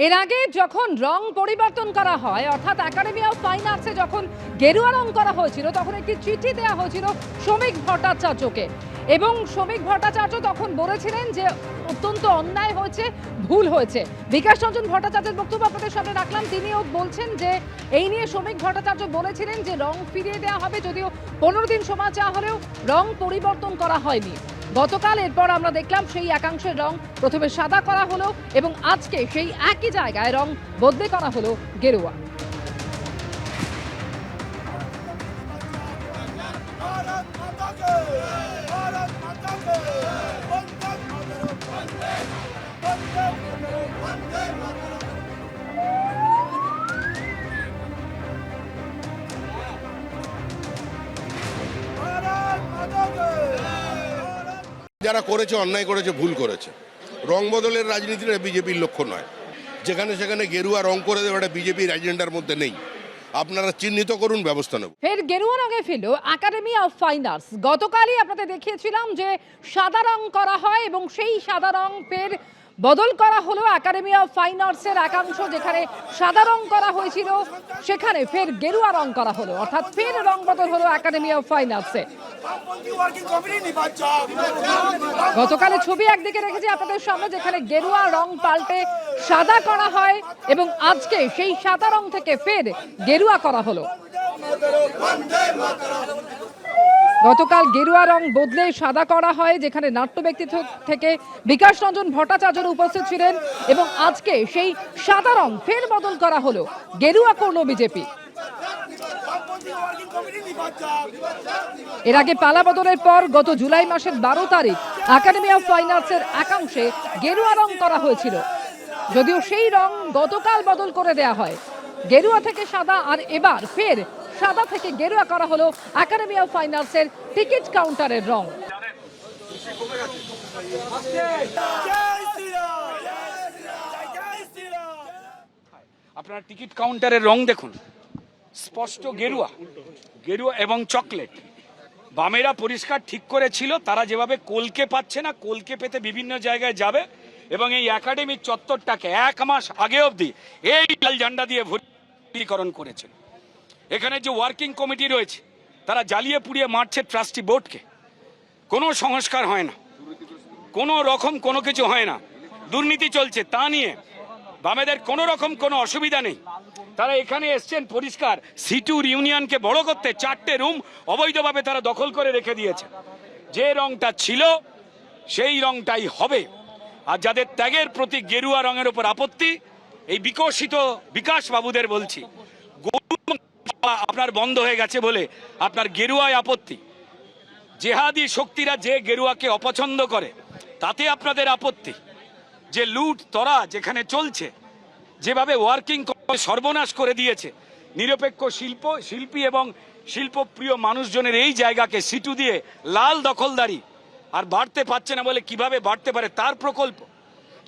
এর আগে যখন রং পরিবর্তন করা হয় অর্থাৎ একাডেমি অফ ফাইন আর্টসে যখন গেরুয়া রং করা হয়েছিল তখন একটি চিঠি দেওয়া হয়েছিল শ্রমিক ভট্টাচার্যকে এবং শ্রমিক ভট্টাচার্য তখন বলেছিলেন যে অত্যন্ত অন্যায় হয়েছে, ভুল হয়েছে। বিকাশ রঞ্জন ভট্টাচার্যের বক্তব্য আপনাদের সামনে রাখলাম। তিনিও বলছেন যে এই নিয়ে শ্রমিক ভট্টাচার্য বলেছিলেন যে রং ফিরিয়ে দেওয়া হবে, যদিও 15 দিন সময় চাওয়া হলেও রং পরিবর্তন করা হয়নি। গতকাল এরপর আমরা দেখলাম সেই একাংশের রং প্রথমে সাদা করা হলো এবং আজকে সেই একই জায়গায় রং বদলে করা হলো গেরুয়া। যারা করেছে, অন্যায় করেছে, ভুল করেছে। রং বদলের রাজনীতিটা বিজেপির লক্ষ্য নয়। যেখানে সেখানে গেরুয়া রং করে দেওয়াটা বিজেপির এজেন্ডার মধ্যে নেই। আপনারা চিহ্নিত করুন, ব্যবস্থা নেব। ফের গেরুয়া রঙে ফিরল একাডেমি অফ ফাইন আর্টস। গতকালই আপনাদের দেখিয়েছিলাম যে সাদা রং করা হয় এবং সেই সাদা রং ফের বদল করা হলো একাডেমি অফ ফাইন আর্টসের একাংশ, যেখানে সাদা রং করা হয়েছিল সেখানে ফের গেরুয়া রং করা হলো, অর্থাৎ ফের রং বদল হলো একাডেমি অফ ফাইন আর্টসে। গতকালে ছবি একদিকে রেখেছি আপনাদের সামনে, যেখানে গেরুয়া রং পাল্টে সাদা করা হয় এবং আজকে সেই সাদা রং থেকে ফের গেরুয়া করা হলো। গতকাল গেরুয়া রং বদলে সাদা করা হয়, যেখানে নাট্য ব্যক্তিত্ব থেকে বিকাশ রঞ্জন ভট্টাচার্য উপস্থিত ছিলেন এবং আজকে সেই সাদা রং ফের বদল করা হলো, গেরুয়া করলো বিজেপি। এর আগে পালা বদলের পর গত জুলাই মাসের 12 তারিখ একাডেমি অফ ফাইন আর্টসের একাংশে গেরুয়া রং করা হয়েছিল, যদিও সেই রং গতকাল বদল করে দেয়া হয় গেরুয়া থেকে সাদা, আর এবার ফের সাদা থেকে গেরুয়া করা হলো একাডেমি অফ ফাইন আর্টসের টিকিট কাউন্টারের রং। আপনারা টিকিট কাউন্টারের রং দেখুন, স্পষ্ট গেরুয়া, গেরুয়া এবং চকলেট। বামেরা পরিষ্কার ঠিক করেছিল তারা যেভাবে কলকে পাচ্ছে না, কলকে পেতে বিভিন্ন জায়গায় যাবে এবং এই একাডেমির চত্বরটাকে 1 মাস আগে অবধি এই লাল ঝান্ডা দিয়ে ভর্তিকরণ করেছিল। এখানে যে ওয়ার্কিং কমিটি রয়েছে তারা জ্বালিয়ে পুড়িয়ে মারছে ট্রাস্টি বোর্ডকে। কোনো সংস্কার হয় না, কোনো রকম কোনো কিছু হয় না, দুর্নীতি চলছে। তা নিয়ে বামেদের কোনো রকম কোনো অসুবিধা নেই। তারা এখানে এসছেন পরিষ্কার সিটুর ইউনিয়নকে বড় করতে। 4টে রুম অবৈধভাবে তারা দখল করে রেখে দিয়েছে। যে রংটা ছিল সেই রংটাই হবে। আর যাদের ত্যাগের প্রতি গেরুয়া রঙের উপর আপত্তি, এই বিকশিত বিকাশ বাবুদের বলছি, আপনার বন্ধ হয়ে গেছে বলে আপনার গেরুয়ায় আপত্তি। জেহাদি শক্তিরা যে গেরুয়াকে অপছন্দ করে তাতে আপনাদের আপত্তি। যে লুট তরা যেখানে চলছে, যেভাবে ওয়ার্কিং সর্বনাশ করে দিয়েছে, নিরপেক্ষ শিল্পী এবং শিল্পপ্রিয় মানুষজনের এই জায়গাকে সিটু দিয়ে লাল দখলদারি আর বাড়তে পারছে না বলে কিভাবে বাড়তে পারে তার প্রকল্প।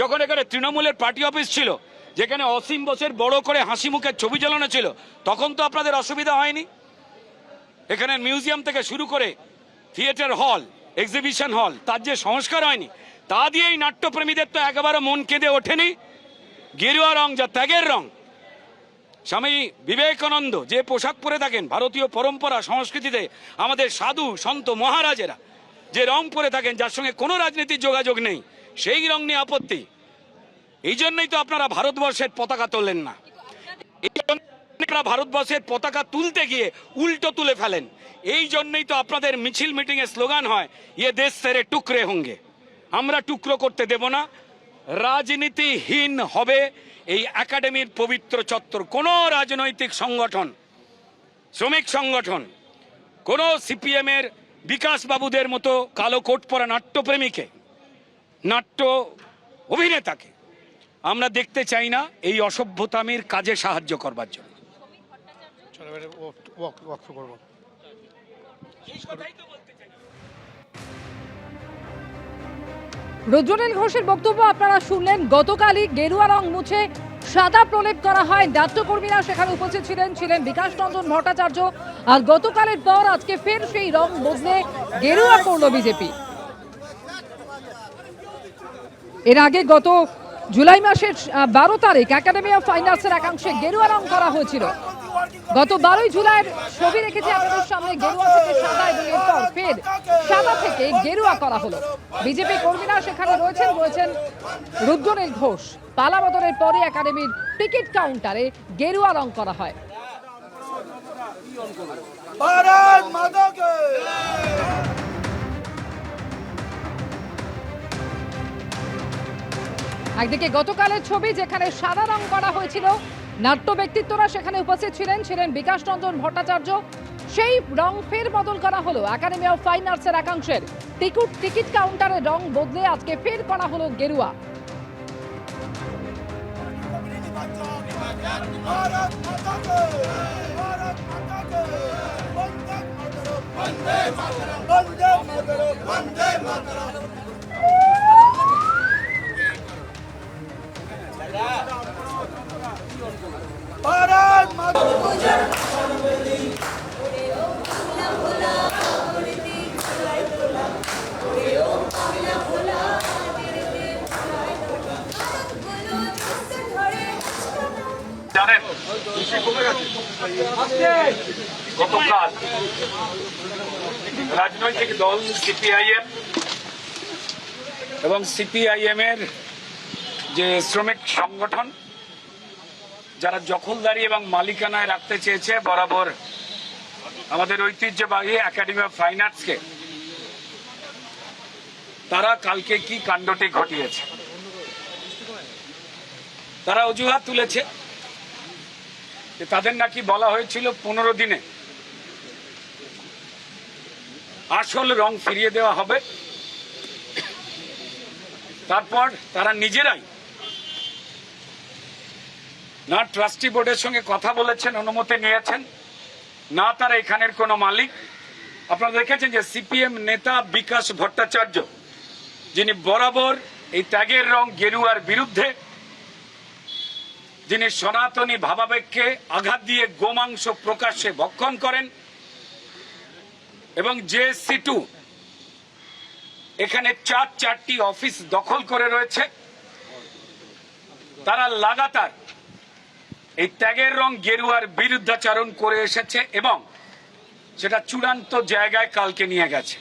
যখন এখানে তৃণমূলের পার্টি অফিস ছিল, যেখানে অসীম বোসের বড় করে হাসি মুখের ছবি জ্বালানো ছিল, তখন তো আপনাদের অসুবিধা হয়নি। এখানে মিউজিয়াম থেকে শুরু করে থিয়েটার হল, এক্সিবিশন হল, তার যে সংস্কার হয়নি তা দিয়েই নাট্যপ্রেমীদের তো একেবারে মন কেঁদে ওঠেনি। গেরুয়া রং যা ত্যাগের রং। স্বামী বিবেকানন্দ যে পোশাক পরে থাকেন, ভারতীয় পরম্পরা সংস্কৃতিতে আমাদের সাধু সন্ত মহারাজেরা যে রং পরে থাকেন, যার সঙ্গে কোনো রাজনীতির যোগাযোগ নেই, সেই রং নিয়ে আপত্তি। এই জন্যই তো আপনারা ভারতবর্ষের পতাকা তোলেন না। এই জন্য ভারতবর্ষের পতাকা তুলতে গিয়ে উল্টো তুলে ফেলেন। এই জন্যই তো আপনাদের মিছিল মিটিং এ স্লোগান হয়, ইয়ে দেশ সেরে টুকরে হোঙ্গে। আমরা টুকরো করতে দেব না। রাজনীতিহীন হবে এই একাডেমির পবিত্র চত্বর। কোনো রাজনৈতিক সংগঠন, শ্রমিক সংগঠন, কোনো সিপিএম এর বিকাশ বাবুদের মতো কালো কোট পরা নাট্যপ্রেমীকে, নাট্য অভিনেতাকে আমরা দেখতে চাই না এই অসভ্যতামির কাজে সাহায্য করবার জন্য। রুদ্রনীল ঘোষের বক্তব্য আপনারা শুনলেন। গতকালই গেরুয়া রং মুছে সাদা প্রলেপ করা হয়। নাট্যকর্মীরা সেখানে উপস্থিত ছিলেন বিকাশ রঞ্জন ভট্টাচার্য। আর গতকালের পর আজকে ফের সেই রং বদলে গেরুয়া করল বিজেপি। এর আগে গত জুলাই মাসের 12 তারিখ একাডেমি অফ ফাইন আর্টসের একাংশে গেরুয়া রং করা হয়েছিল। গত 12 জুলাইয়ের ছবি রেখেছে আপনাদের সামনে, গেরুয়া থেকে সাদা এবং এরপর ফের সাদা থেকে গেরুয়া করা হলো। বিজেপি কর্মীরা সেখানে রয়েছেন রুদ্রনীল ঘোষ। পালা বদলের পরে একাডেমির টিকিট কাউন্টারে গেরুয়া রং করা হয়। भारत माता के একদিকে গতকালের ছবি যেখানে সাদা রং করা হয়েছিল, নাট্য ব্যক্তিত্বরা সেখানে উপস্থিত ছিলেন বিকাশ রঞ্জন ভট্টাচার্য। সেই রং ফের বদল করা হলো একাডেমি অফ ফাইন আর্টসের একাংশের। টিকিট কাউন্টারের রং বদলে আজকে ফের করা হলো গেরুয়া। भारत माता के भारत माता के वंदे मातरम वंदे मातरम वंदे मातरम वंदे मातरम भारत माता জানেন গতকাল রাজনৈতিক দল সিপিআইএম এবং সিপিআইএম এর যে শ্রমিক সংগঠন যারা দখলদারি এবং মালিকানায় রাখতে চেয়েছে বরাবর আমাদের ঐতিহ্যবাহী একাডেমি অফ ফাইন আর্টসকে, তারা কালকে কি কাণ্ডটি ঘটিয়েছে। তারা অজুহাত তুলেছে যে তাদের নাকি বলা হয়েছিল 15 দিনে আসল রং ফিরিয়ে দেওয়া হবে। তারপর তারা নিজেরাই না ট্রাস্টি বোর্ডের সঙ্গে কথা বলেছেন, অনুমতি নিয়েছেন, না তারা এখানের কোনো মালিক। আপনারা দেখেছেন যে সিপিএম নেতা বিকাশ ভট্টাচার্য, যিনি বরাবর এই ত্যাগের রং গেরুয়ার বিরুদ্ধে, যিনি সনাতনী ভাবাবেগকে আঘাত দিয়ে গোমাংস প্রকাশ্যে ভক্ষণ করেন, এবং যে সিটু এখানে চারটি অফিস দখল করে রয়েছে, তারা লাগাতার এই ত্যাগের রং গেরুয়ার বিরুদ্ধাচরণ করে এসেছে এবং সেটা চূড়ান্ত জায়গায় কালকে নিয়ে গেছে।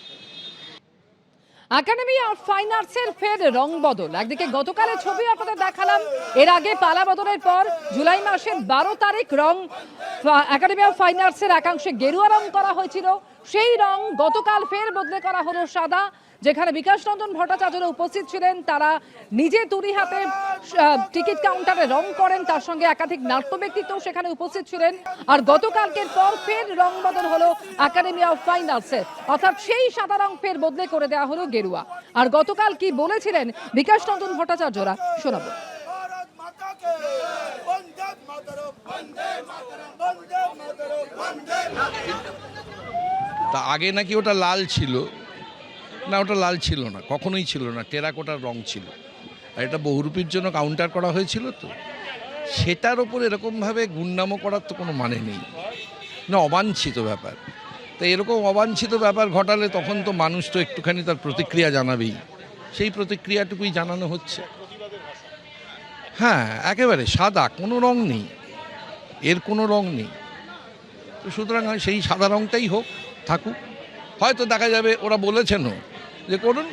একাডেমি অফ ফাইন আর্টসের ফের রং বদল। একদিকে গতকালের ছবি আপনাদের দেখালাম, এর আগে পালা বদলের পর জুলাই মাসের 12 তারিখ রং একাডেমি অফ ফাইন আর্টসের একাংশে গেরুয়া রং করা হয়েছিল। সেই রং গতকাল ফের বদলে করা হলো সাদা, যেখানে বিকাশ রঞ্জন ভট্টাচার্যরা উপস্থিত ছিলেন। তারা নিজে তুলি হাতে টিকিট কাউন্টারে রং করেন, তার সঙ্গে একাধিক নাট্য ব্যক্তিত্ব সেখানে উপস্থিত ছিলেন। আর গতকালকের পর ফের রং বদল হলো একাডেমি অফ ফাইন আর্টসের, অর্থাৎ সেই সাদা রং ফের বদলে করে দেওয়া হলো গেরুয়া। আর গতকাল কি বলেছিলেন বিকাশ রঞ্জন ভট্টাচার্যরা, শোনাবো। भारत माता के वंदे मातरम वंदे मातरम वंदे मातरम वंदे मातरम তা আগে নাকি ওটা লাল ছিল, না ওটা লাল ছিল না, কখনোই ছিল না, টেরাকোটার রং ছিল। আর এটা বহুরূপীর জন্য কাউন্টার করা হয়েছিল, তো সেটার ওপর এরকমভাবে গুণনামও করার তো কোনো মানে নেই, না অবাঞ্ছিত ব্যাপার। তো এরকম অবাঞ্ছিত ব্যাপার ঘটালে তখন তো মানুষ তো একটুখানি তার প্রতিক্রিয়া জানাবেই, সেই প্রতিক্রিয়াটুকুই জানানো হচ্ছে। হ্যাঁ, একেবারে সাদা, কোনো রং নেই, এর কোনো রং নেই। তো সুতরাং সেই সাদা রংটাই হোক, থাকুক। হয়তো দেখা যাবে ওরা বলেছেনও যে করুন,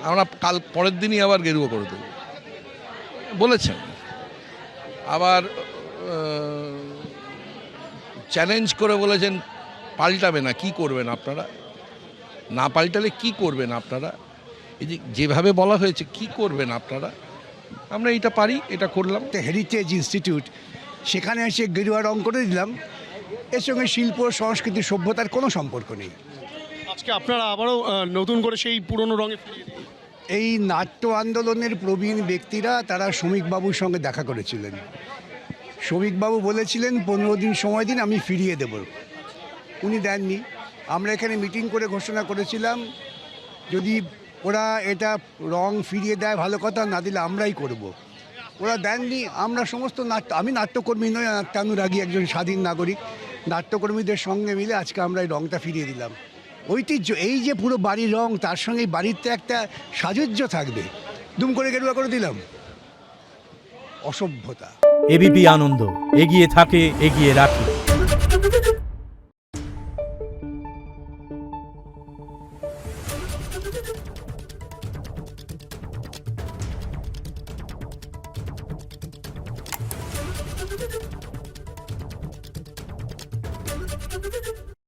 আমরা কাল পরের দিনই আবার গেরুয়া করে দেবো বলেছেন। আবার চ্যালেঞ্জ করে বলেছেন পাল্টাবে না, কি করবেন আপনারা, না পাল্টালে কি করবেন আপনারা, এই যে যেভাবে বলা হয়েছে কি করবেন আপনারা, আমরা এটা পারি, এটা করলাম। হেরিটেজ ইনস্টিটিউট, সেখানে এসে গেরুয়া রং করে দিলাম। এর সঙ্গে শিল্প, সংস্কৃতি, সভ্যতার কোনো সম্পর্ক নেই। আজকে আপনারা আবারও নতুন করে সেই পুরনো রঙে ফিরিয়ে দিলেন। এই নাট্য আন্দোলনের প্রবীণ ব্যক্তিরা তারা শ্রমিকবাবুর সঙ্গে দেখা করেছিলেন। শ্রমিকবাবু বলেছিলেন 15 দিন সময় দিন, আমি ফিরিয়ে দেব। উনি দেননি। আমরা এখানে মিটিং করে ঘোষণা করেছিলাম যদি ওরা এটা রং ফিরিয়ে দেয় ভালো কথা, না দিলে আমরাই করব। ওরা দেননি। আমরা সমস্ত আমি নাট্যকর্মী নই, নাট্যানুরাগী একজন স্বাধীন নাগরিক, নাট্যকর্মীদের সঙ্গে মিলে আজকে আমরা এই রংটা ফিরিয়ে দিলাম। ঐতিহ্য, এই যে পুরো বাড়ির রং, তার সঙ্গে এই বাড়িতে একটা সাজুজ্য থাকবে, দুম করে গেরুয়া করে দিলাম। অসভ্যতা। এবিপি আনন্দ, এগিয়ে থাকে, এগিয়ে রাখে।